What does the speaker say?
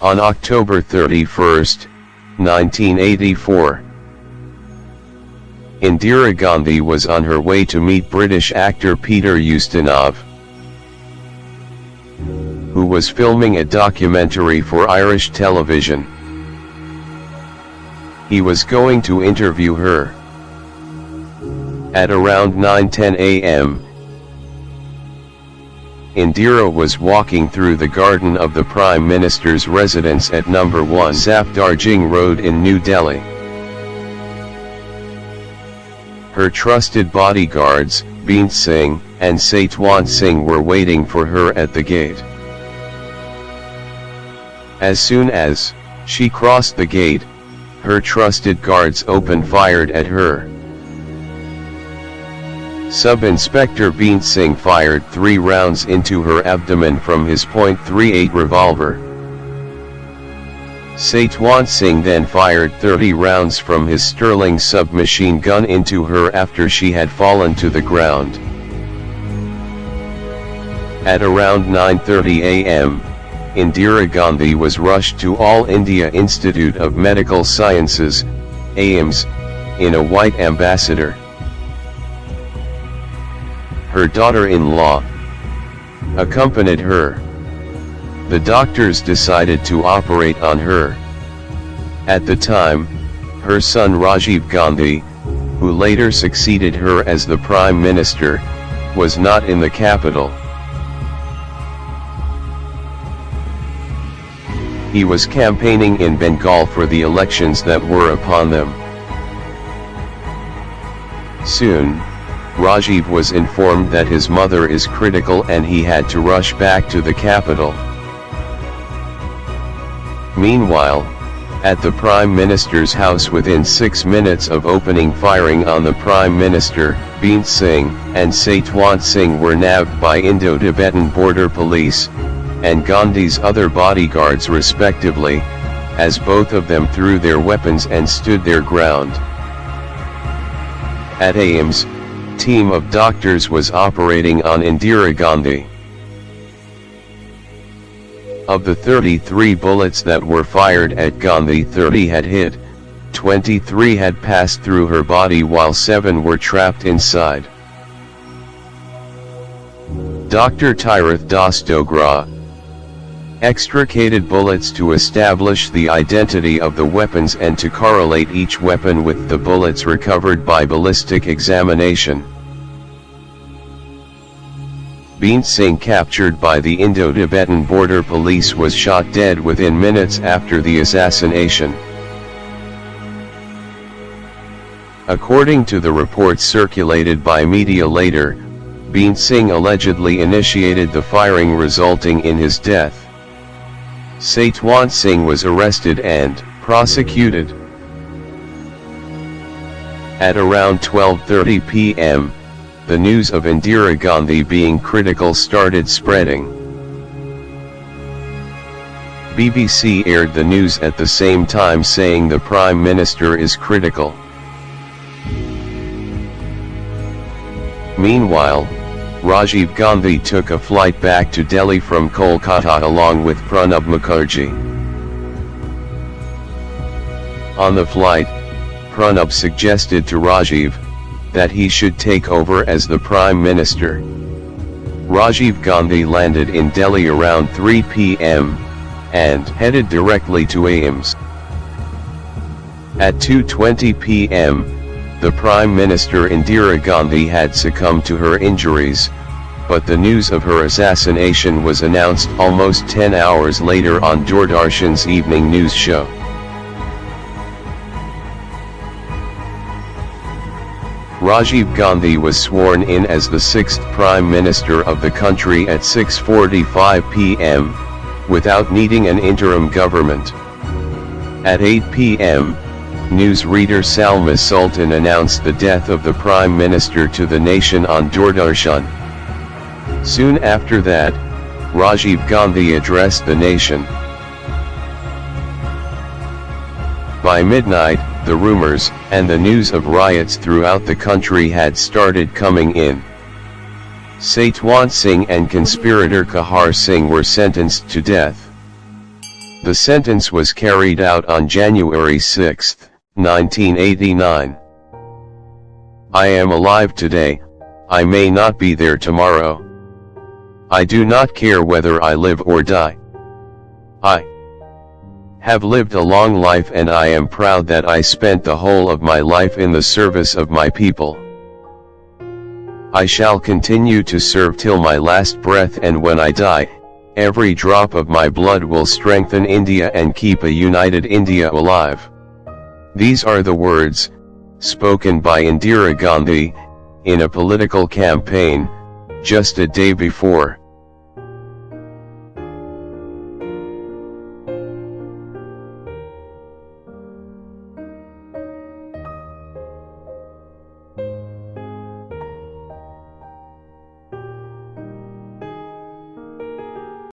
On October 31, 1984, Indira Gandhi was on her way to meet British actor Peter Ustinov, who was filming a documentary for Irish television. He was going to interview her. At around 9:10 a.m., Indira was walking through the garden of the Prime Minister's residence at number 1 Safdarjung Road in New Delhi. Her trusted bodyguards, Beant Singh and Satwant Singh, were waiting for her at the gate. As soon as she crossed the gate, her trusted guards opened fire at her. Sub-Inspector Beant Singh fired 3 rounds into her abdomen from his .38 revolver. Satwant Singh then fired 30 rounds from his Sterling submachine gun into her after she had fallen to the ground. At around 9:30 a.m., Indira Gandhi was rushed to All India Institute of Medical Sciences, AIIMS, in a white ambassador. Her daughter-in-law accompanied her. The doctors decided to operate on her. At the time, her son Rajiv Gandhi, who later succeeded her as the Prime Minister, was not in the capital. He was campaigning in Bengal for the elections that were upon them. Soon, Rajiv was informed that his mother is critical and he had to rush back to the capital. Meanwhile, at the Prime Minister's house, within 6 minutes of opening firing on the Prime Minister, Beant Singh and Satwant Singh were nabbed by Indo-Tibetan border police and Gandhi's other bodyguards respectively, as both of them threw their weapons and stood their ground. At AIIMS, team of doctors was operating on Indira Gandhi. Of the 33 bullets that were fired at Gandhi, 30 had hit, 23 had passed through her body while 7 were trapped inside. Dr. Tirath Dostogra extricated bullets to establish the identity of the weapons and to correlate each weapon with the bullets recovered by ballistic examination. Beant Singh, captured by the Indo-Tibetan border police, was shot dead within minutes after the assassination. According to the reports circulated by media later, Beant Singh allegedly initiated the firing, resulting in his death. Satwant Singh was arrested and prosecuted. At around 12:30 p.m., the news of Indira Gandhi being critical started spreading. BBC aired the news at the same time, saying the Prime Minister is critical. Meanwhile, Rajiv Gandhi took a flight back to Delhi from Kolkata along with Pranab Mukherjee. On the flight, Pranab suggested to Rajiv that he should take over as the Prime Minister. Rajiv Gandhi landed in Delhi around 3 p.m. and headed directly to AIIMS. At 2:20 p.m., the Prime Minister Indira Gandhi had succumbed to her injuries, but the news of her assassination was announced almost 10 hours later on Doordarshan's evening news show. Rajiv Gandhi was sworn in as the 6th Prime Minister of the country at 6:45 p.m., without needing an interim government. At 8 p.m., newsreader Salma Sultan announced the death of the Prime Minister to the nation on Doordarshan. Soon after that, Rajiv Gandhi addressed the nation. By midnight, the rumors and the news of riots throughout the country had started coming in. Satwant Singh and conspirator Kahar Singh were sentenced to death. The sentence was carried out on January 6, 1989. I am alive today, I may not be there tomorrow. I do not care whether I live or die. I have lived a long life and I am proud that I spent the whole of my life in the service of my people. I shall continue to serve till my last breath, and when I die, every drop of my blood will strengthen India and keep a united India alive. These are the words, spoken by Indira Gandhi, in a political campaign, just a day before,